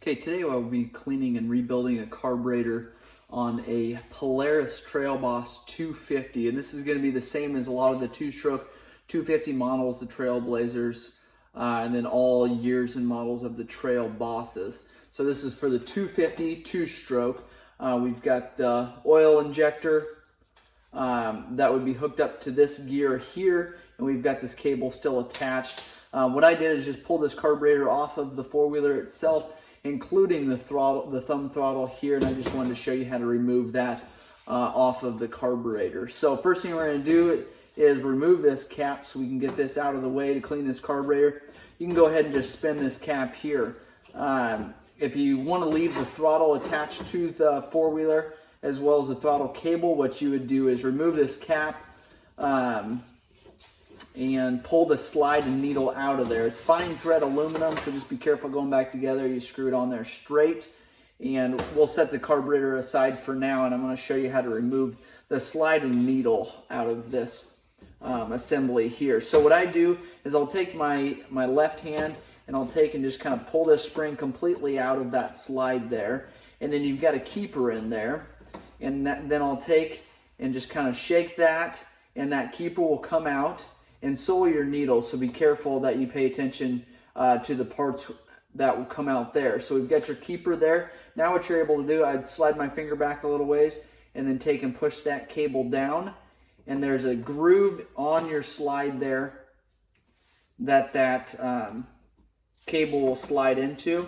Okay, today I will be cleaning and rebuilding a carburetor on a Polaris Trail Boss 250, and this is going to be the same as a lot of the two-stroke 250 models, the Trailblazers, and then all years and models of the Trail Bosses. So this is for the 250 two-stroke. We've got the oil injector that would be hooked up to this gear here, and we've got this cable still attached. What I did is just pull this carburetor off of the four-wheeler itself, including the throttle, the thumb throttle here, and I just wanted to show you how to remove that off of the carburetor. So first thing we're going to do is remove this cap so we can get this out of the way to clean this carburetor. You can go ahead and just spin this cap here. If you want to leave the throttle attached to the four-wheeler as well as the throttle cable, what you would do is remove this cap and pull the slide and needle out of there. It's fine thread aluminum, so just be careful going back together. You screw it on there straight, and we'll set the carburetor aside for now, and I'm going to show you how to remove the slide and needle out of this assembly here. So what I do is I'll take my left hand and I'll take and just kind of pull this spring completely out of that slide there, and then you've got a keeper in there, and then I'll take and just kind of shake that, and that keeper will come out, and so will your needle. So be careful that you pay attention to the parts that will come out there. So we've got your keeper there. Now what you're able to do, I'd slide my finger back a little ways and then take and push that cable down, and there's a groove on your slide there that cable will slide into.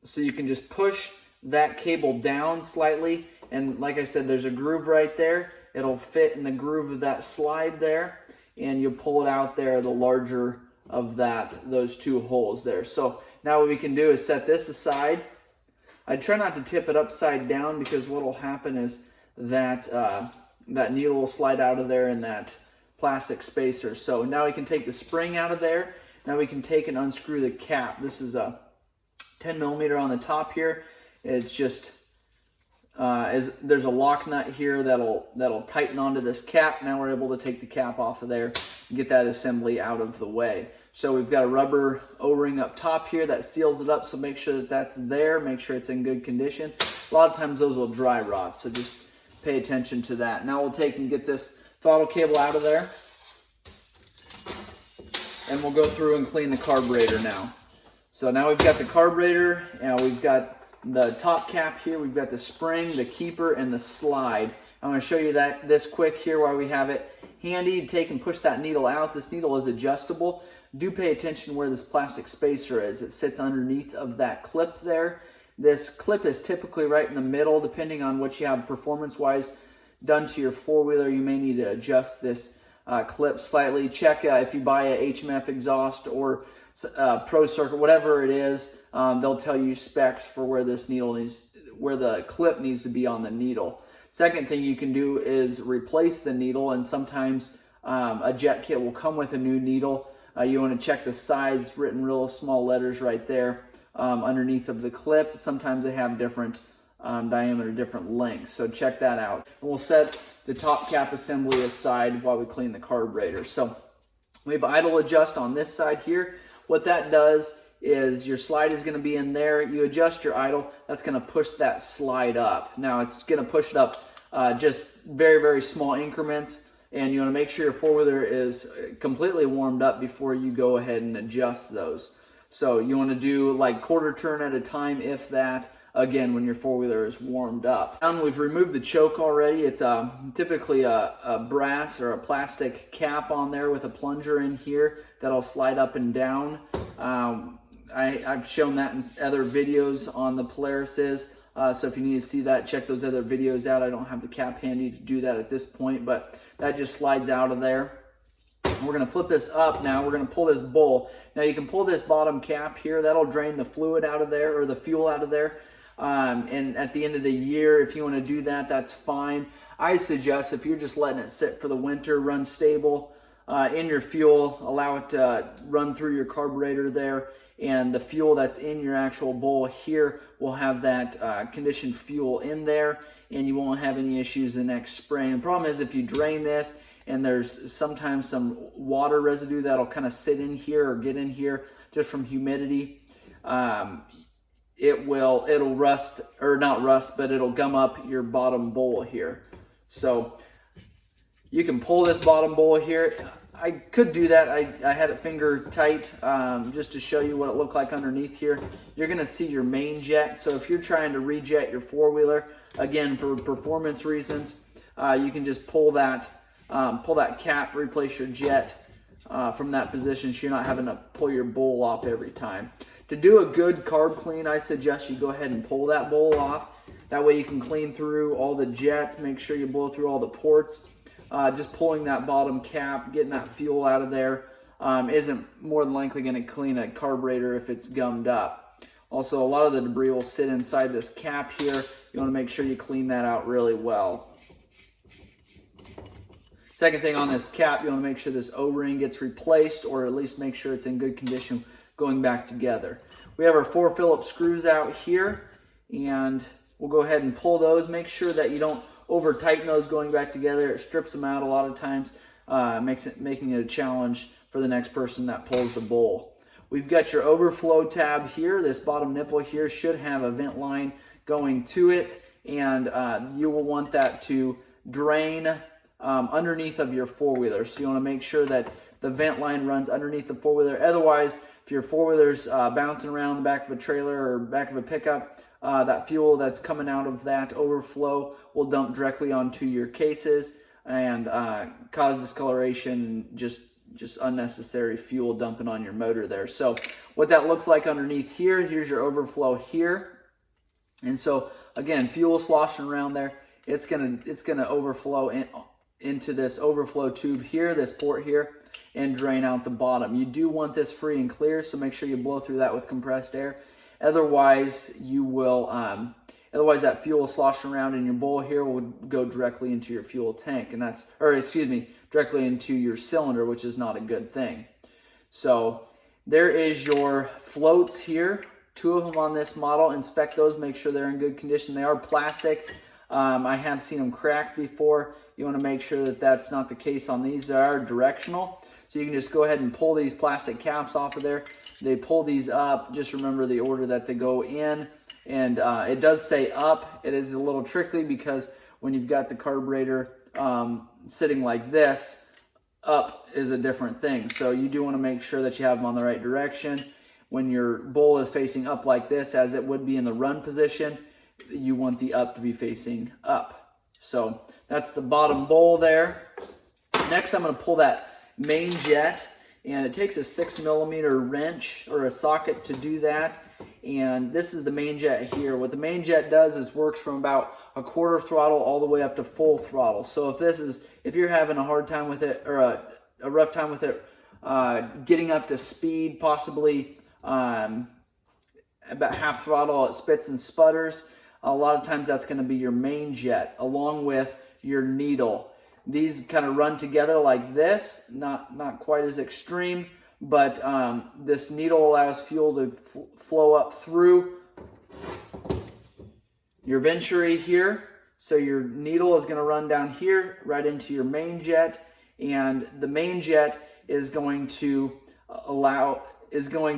So you can just push that cable down slightly, and like I said, there's a groove right there. It'll fit in the groove of that slide there, and you'll pull it out there, the larger of those two holes there. So now what we can do is set this aside. I try not to tip it upside down, because what will happen is that that needle will slide out of there in that plastic spacer. So now we can take the spring out of there. Now we can take and unscrew the cap. This is a 10 millimeter on the top here. It's just there's a lock nut here that'll tighten onto this cap. Now we're able to take the cap off of there and get that assembly out of the way. So we've got a rubber O-ring up top here that seals it up, so make sure that that's there, make sure it's in good condition. A lot of times those will dry rot, so just pay attention to that. Now we'll take and get this throttle cable out of there, and we'll go through and clean the carburetor now. So now we've got the carburetor, and we've got the top cap here, we've got the spring, the keeper, and the slide. I'm going to show you this quick here while we have it handy. Take and push that needle out. This needle is adjustable. Do pay attention where this plastic spacer is. It sits underneath of that clip there. This clip is typically right in the middle. Depending on what you have performance-wise done to your four-wheeler, you may need to adjust this clip slightly. Check if you buy a HMF exhaust or Pro Circuit, whatever it is, they'll tell you specs for where this needle where the clip needs to be on the needle. Second thing you can do is replace the needle, and sometimes a jet kit will come with a new needle. You want to check the size. It's written real small letters right there underneath of the clip. Sometimes they have different diameter, different lengths, so check that out. And we'll set the top cap assembly aside while we clean the carburetor. So we have idle adjust on this side here. What that does is your slide is going to be in there. You adjust your idle. That's going to push that slide up. Now it's going to push it up just very, very small increments, and you want to make sure your four-wheeler is completely warmed up before you go ahead and adjust those. So you want to do like quarter turn at a time, if that, again, when your four-wheeler is warmed up. And we've removed the choke already. It's typically a brass or a plastic cap on there with a plunger in here that'll slide up and down. I've shown that in other videos on the Polarises, so if you need to see that, check those other videos out. I don't have the cap handy to do that at this point, but that just slides out of there. We're going to flip this up now. We're going to pull this bowl. Now you can pull this bottom cap here. That'll drain the fluid out of there, or the fuel out of there. And at the end of the year, if you want to do that, that's fine. I suggest if you're just letting it sit for the winter, run stable in your fuel, allow it to run through your carburetor there, and the fuel that's in your actual bowl here will have that conditioned fuel in there, and you won't have any issues the next spring. The problem is if you drain this and there's sometimes some water residue that'll kind of sit in here or get in here just from humidity, it'll rust, or not rust, but it'll gum up your bottom bowl here. So you can pull this bottom bowl here. I could do that. I had it finger tight just to show you what it looked like underneath here. You're going to see your main jet. So if you're trying to rejet your four-wheeler, again, for performance reasons, you can just pull that cap, replace your jet from that position, so you're not having to pull your bowl off every time. To do a good carb clean, I suggest you go ahead and pull that bowl off. That way you can clean through all the jets, make sure you blow through all the ports. Just pulling that bottom cap, getting that fuel out of there, isn't more than likely going to clean a carburetor if it's gummed up. Also, a lot of the debris will sit inside this cap here. You want to make sure you clean that out really well. Second thing on this cap, you want to make sure this O-ring gets replaced, or at least make sure it's in good condition going back together. We have our 4 Phillips screws out here, and we'll go ahead and pull those. Make sure that you don't over tighten those going back together. It strips them out a lot of times, making it a challenge for the next person that pulls the bowl. We've got your overflow tab here. This bottom nipple here should have a vent line going to it, and you will want that to drain underneath of your four-wheeler. So you want to make sure that the vent line runs underneath the four-wheeler. Otherwise, if your four-wheeler's bouncing around the back of a trailer or back of a pickup, that fuel that's coming out of that overflow will dump directly onto your cases and cause discoloration, just unnecessary fuel dumping on your motor there. So what that looks like underneath here, here's your overflow here. And so again, fuel sloshing around there, it's gonna overflow into this overflow tube here, this port here, and drain out the bottom. You do want this free and clear, so make sure you blow through that with compressed air. Otherwise, you will, otherwise that fuel sloshing around in your bowl here will go directly into your fuel tank, and directly into your cylinder, which is not a good thing. So there is your floats here, 2 of them on this model. Inspect those, make sure they're in good condition. They are plastic. I have seen them cracked before. You want to make sure that that's not the case on these. They are directional, so you can just go ahead and pull these plastic caps off of there. They pull these up. Just remember the order that they go in, and it does say up. It is a little tricky because when you've got the carburetor sitting like this, up is a different thing. So you do want to make sure that you have them on the right direction. When your bowl is facing up like this, as it would be in the run position, you want the up to be facing up. So that's the bottom bowl there. Next, I'm going to pull that main jet, and it takes a 6mm wrench or a socket to do that. And this is the main jet here. What the main jet does is works from about a quarter throttle all the way up to full throttle. So if you're having a hard time with it, or a rough time with it, getting up to speed, possibly about half throttle, it spits and sputters. A lot of times that's going to be your main jet along with your needle. These kind of run together like this, not quite as extreme, but this needle allows fuel to flow up through your venturi here. So your needle is going to run down here right into your main jet, and the main jet is going to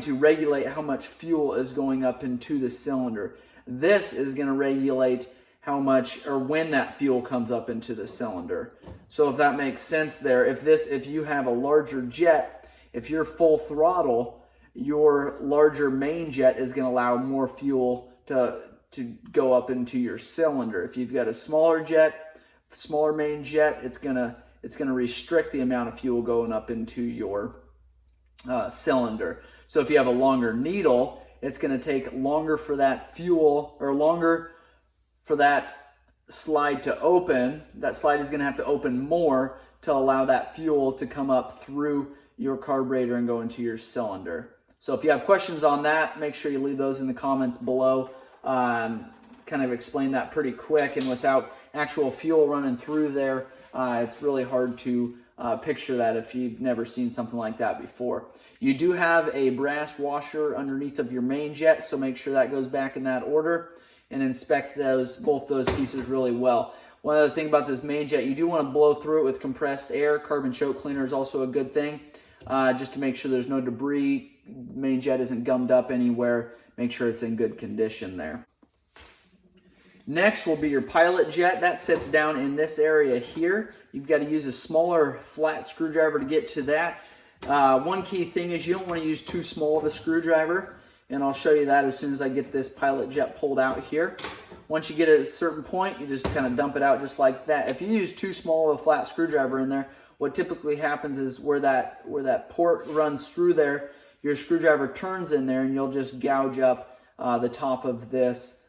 regulate how much fuel is going up into the cylinder. This is going to regulate how much or when that fuel comes up into the cylinder. So if that makes sense there, if you have a larger jet, if you're full throttle, your larger main jet is going to allow more fuel to go up into your cylinder. If you've got a smaller main jet, it's going to restrict the amount of fuel going up into your cylinder. So if you have a longer needle, it's going to take longer for that fuel, or longer for that slide to open. That slide is going to have to open more to allow that fuel to come up through your carburetor and go into your cylinder. So if you have questions on that, make sure you leave those in the comments below. Kind of explain that pretty quick, and without actual fuel running through there, it's really hard to picture that if you've never seen something like that before. You do have a brass washer underneath of your main jet, so make sure that goes back in that order, and inspect both those pieces really well. One other thing about this main jet, you do want to blow through it with compressed air. Carbon choke cleaner is also a good thing, just to make sure there's no debris, main jet isn't gummed up anywhere. make sure it's in good condition there. Next will be your pilot jet. That sits down in this area here. You've got to use a smaller flat screwdriver to get to that. One key thing is you don't want to use too small of a screwdriver, and I'll show you that as soon as I get this pilot jet pulled out here. Once you get it at a certain point, you just kind of dump it out just like that. If you use too small of a flat screwdriver in there, what typically happens is where that port runs through there, your screwdriver turns in there and you'll just gouge up the top of this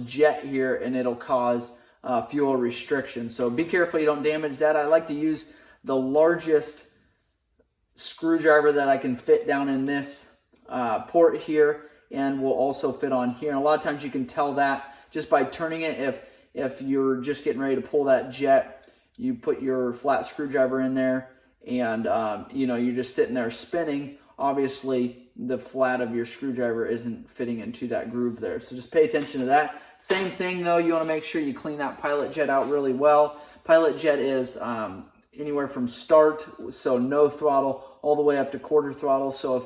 jet here, and it'll cause fuel restriction. So be careful you don't damage that. I like to use the largest screwdriver that I can fit down in this port here, and will also fit on here. And a lot of times you can tell that just by turning it. If you're just getting ready to pull that jet, you put your flat screwdriver in there, and you know, you're just sitting there spinning. Obviously the flat of your screwdriver isn't fitting into that groove there. So just pay attention to that. Same thing though, you want to make sure you clean that pilot jet out really well. Pilot jet is anywhere from start, so no throttle, all the way up to quarter throttle. So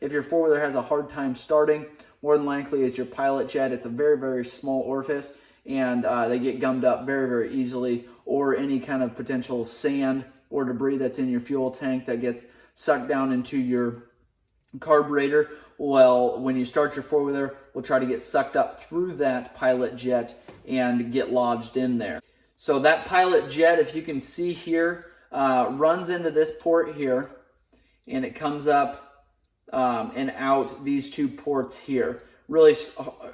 if your four-wheeler has a hard time starting, more than likely it's your pilot jet. It's a very, very small orifice, and they get gummed up very, very easily, or any kind of potential sand or debris that's in your fuel tank that gets sucked down into your carburetor. Well, when you start your four-wheeler, will try to get sucked up through that pilot jet and get lodged in there. So that pilot jet, if you can see here, runs into this port here, and it comes up and out these two ports here. Really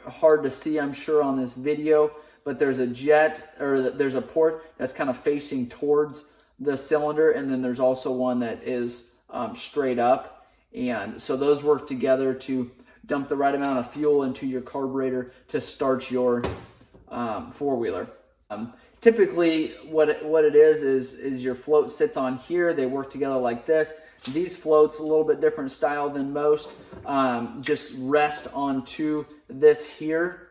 hard to see, I'm sure, on this video, but there's a jet, or there's a port that's kind of facing towards the cylinder, and then there's also one that is straight up. And so those work together to dump the right amount of fuel into your carburetor to start your four-wheeler. Typically what it is your float sits on here. They work together like this. These floats, a little bit different style than most, just rest onto this here,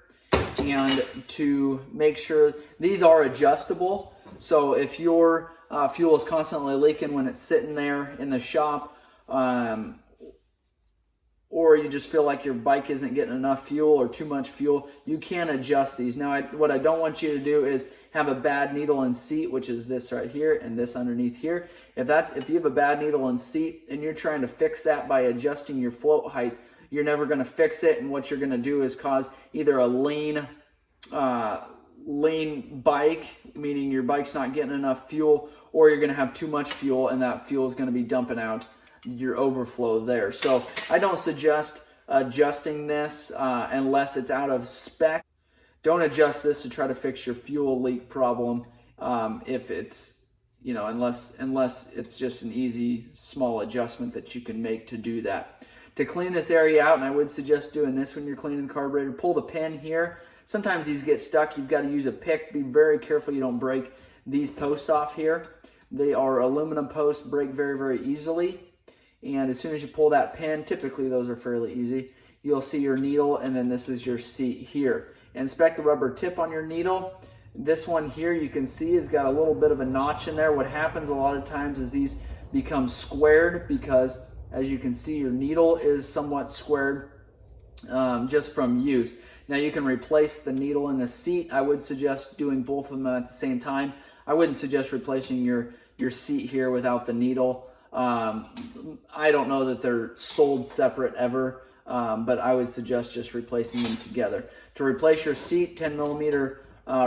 and to make sure these are adjustable. So if your fuel is constantly leaking when it's sitting there in the shop, or you just feel like your bike isn't getting enough fuel or too much fuel, you can adjust these. Now, what I don't want you to do is have a bad needle and seat, which is this right here and this underneath here. If you have a bad needle and seat and you're trying to fix that by adjusting your float height, you're never going to fix it, and what you're going to do is cause either a lean bike, meaning your bike's not getting enough fuel, or you're going to have too much fuel, and that fuel is going to be dumping out your overflow there. So I don't suggest adjusting this unless it's out of spec. Don't adjust this to try to fix your fuel leak problem if it's, you know, unless it's just an easy small adjustment that you can make to do that. To clean this area out, and I would suggest doing this when you're cleaning the carburetor, pull the pin here. Sometimes these get stuck. You've got to use a pick. Be very careful you don't break these posts off here. They are aluminum posts, break very, very easily. And as soon as you pull that pin, typically those are fairly easy, you'll see your needle, and then this is your seat here. Inspect the rubber tip on your needle. This one here, you can see, has got a little bit of a notch in there. What happens a lot of times is these become squared because, as you can see, your needle is somewhat squared just from use. Now you can replace the needle and the seat. I would suggest doing both of them at the same time. I wouldn't suggest replacing your seat here without the needle. I don't know that they're sold separate ever, but I would suggest just replacing them together. To replace your seat, 10mm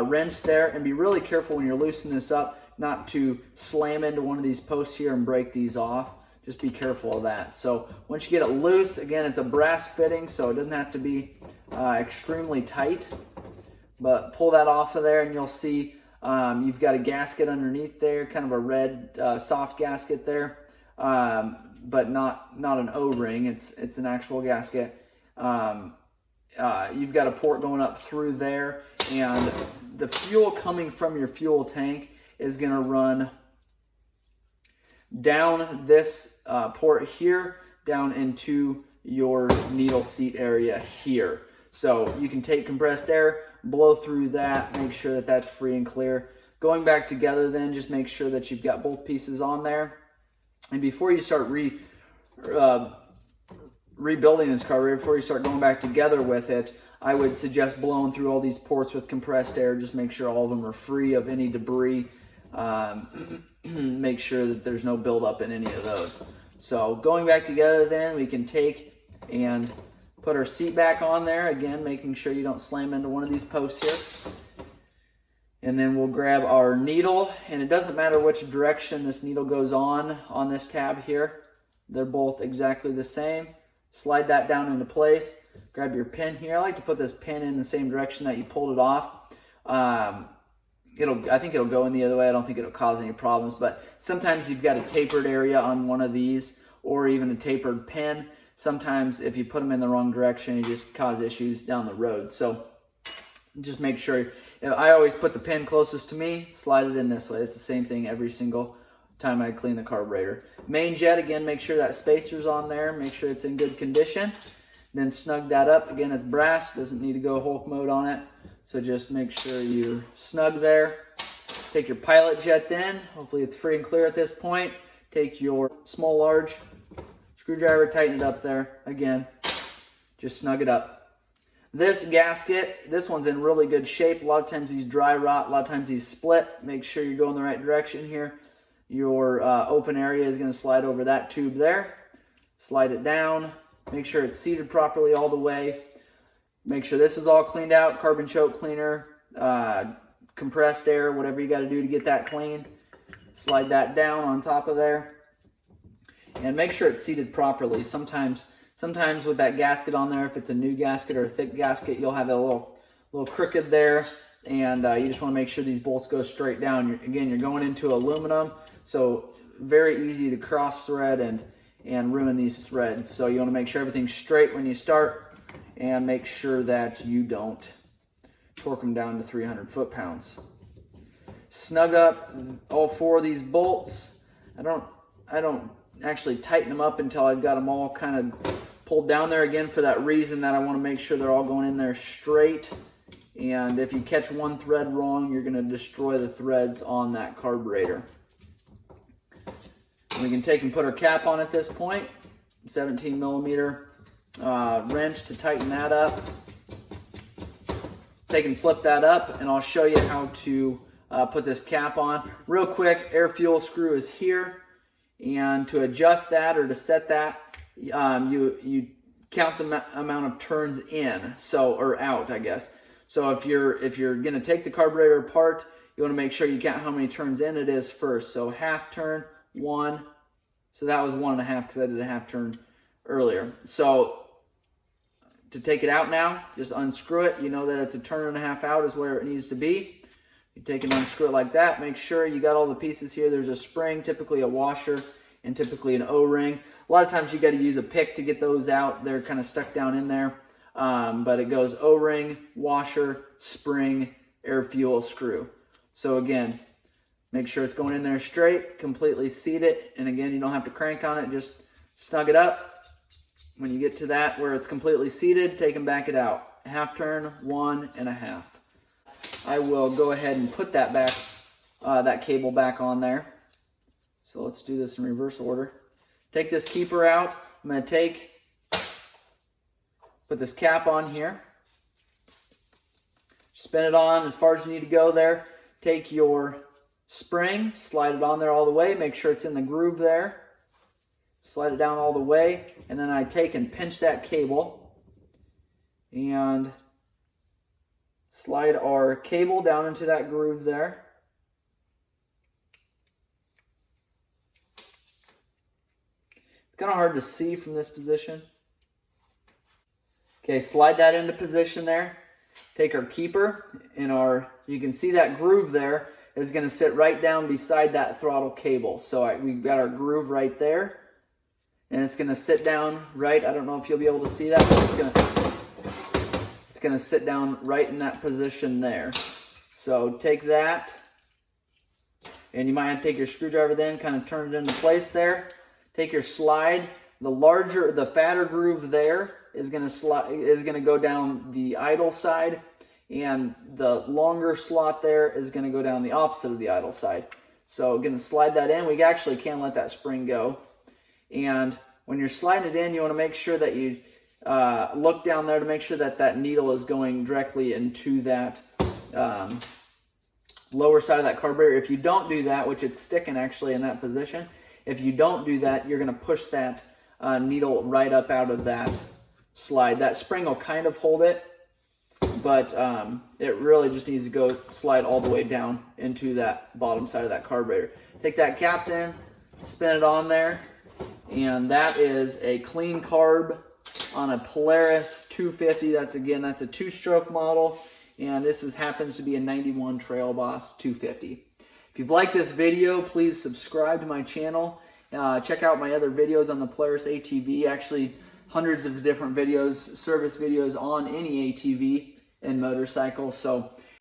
wrench there, and be really careful when you're loosening this up not to slam into one of these posts here and break these off. Just be careful of that. So once you get it loose, again, it's a brass fitting, so it doesn't have to be extremely tight, but pull that off of there and you'll see you've got a gasket underneath there, kind of a red soft gasket there. But not an O-ring, it's an actual gasket. You've got a port going up through there, and the fuel coming from your fuel tank is going to run down this port here, down into your needle seat area here. So you can take compressed air, blow through that, make sure that that's free and clear. Going back together then, just make sure that you've got both pieces on there. And before you start rebuilding this carburetor, before you start going back together with it, I would suggest blowing through all these ports with compressed air. Just make sure all of them are free of any debris. Make sure that there's no buildup in any of those. So going back together, then we can take and put our seat back on there, again making sure you don't slam into one of these posts here. And then we'll grab our needle, and it doesn't matter which direction this needle goes on this tab here. They're both exactly the same. Slide that down into place. Grab your pin here. I like to put this pin in the same direction that you pulled it off. I think it'll go in the other way. I don't think it'll cause any problems, but sometimes you've got a tapered area on one of these, or even a tapered pin. Sometimes if you put them in the wrong direction, you just cause issues down the road. So just make sure. I always put the pin closest to me, slide it in this way. It's the same thing every single time I clean the carburetor. Main jet, again, make sure that spacer's on there. Make sure it's in good condition. Then snug that up. Again, it's brass. Doesn't need to go Hulk mode on it. So just make sure you're snug there. Take your pilot jet then. Hopefully it's free and clear at this point. Take your small, large screwdriver, tighten it up there. Again, just snug it up. This gasket, this one's in really good shape. A lot of times these dry rot, a lot of times these split. Make sure you're going the right direction here. Your open area is going to slide over that tube there. Slide it down. Make sure it's seated properly all the way. Make sure this is all cleaned out. Carbon choke cleaner, compressed air, whatever you got to do to get that clean. Slide that down on top of there. And make sure it's seated properly. Sometimes with that gasket on there, if it's a new gasket or a thick gasket, you'll have a little crooked there, and you just want to make sure these bolts go straight down. Again, you're going into aluminum, so very easy to cross thread and ruin these threads. So you want to make sure everything's straight when you start, and make sure that you don't torque them down to 300 foot-pounds. Snug up all four of these bolts. I don't actually tighten them up until I've got them all kind of pulled down there, again for that reason that I want to make sure they're all going in there straight. And if you catch one thread wrong, you're going to destroy the threads on that carburetor. We can take and put our cap on at this point. 17 millimeter wrench to tighten that up. Take and flip that up, and I'll show you how to put this cap on. Real quick, air fuel screw is here. And to adjust that or to set that, you count the amount of turns in, or out, I guess. So if you're going to take the carburetor apart, you want to make sure you count how many turns in it is first. So half turn, 1. So that was 1.5 because I did a half turn earlier. So to take it out now, just unscrew it. You know that it's a 1.5 turns out is where it needs to be. You take and unscrew it like that. Make sure you got all the pieces here. There's a spring, typically a washer, and typically an O-ring. A lot of times you got to use a pick to get those out. They're kind of stuck down in there. But it goes O-ring, washer, spring, air fuel screw. So again, make sure it's going in there straight, completely seat it. And again, you don't have to crank on it, just snug it up. When you get to that where it's completely seated, take and back it out. Half turn, 1.5. I will go ahead and put that back, that cable back on there. So let's do this in reverse order. Take this keeper out. I'm going to put this cap on here. Spin it on as far as you need to go there. Take your spring, slide it on there all the way. Make sure it's in the groove there. Slide it down all the way. And then I take and pinch that cable. And slide our cable down into that groove there. It's kind of hard to see from this position. Okay, slide that into position there. Take our keeper and you can see that groove there is going to sit right down beside that throttle cable. So we've got our groove right there. And it's going to sit down right, I don't know if you'll be able to see that, but it's going to sit down right in that position there. So take that, and you might have to take your screwdriver then, kind of turn it into place there. Take your slide. The fatter groove there is going to go down the idle side, and the longer slot there is going to go down the opposite of the idle side. So going to slide that in. We actually can let that spring go. And When you're sliding it in, you want to make sure that you look down there to make sure that that needle is going directly into that lower side of that carburetor. If you don't do that, which it's sticking actually in that position, if you don't do that, you're going to push that needle right up out of that slide. That spring will kind of hold it, but it really just needs to go slide all the way down into that bottom side of that carburetor. Take that cap then, spin it on there, and that is a clean carb on a Polaris 250. That's a 2-stroke model, and this happens to be a 91 Trail Boss 250. If you've liked this video, please subscribe to my channel. Check out my other videos on the Polaris ATV. Actually, hundreds of different videos, service videos on any ATV and motorcycle. So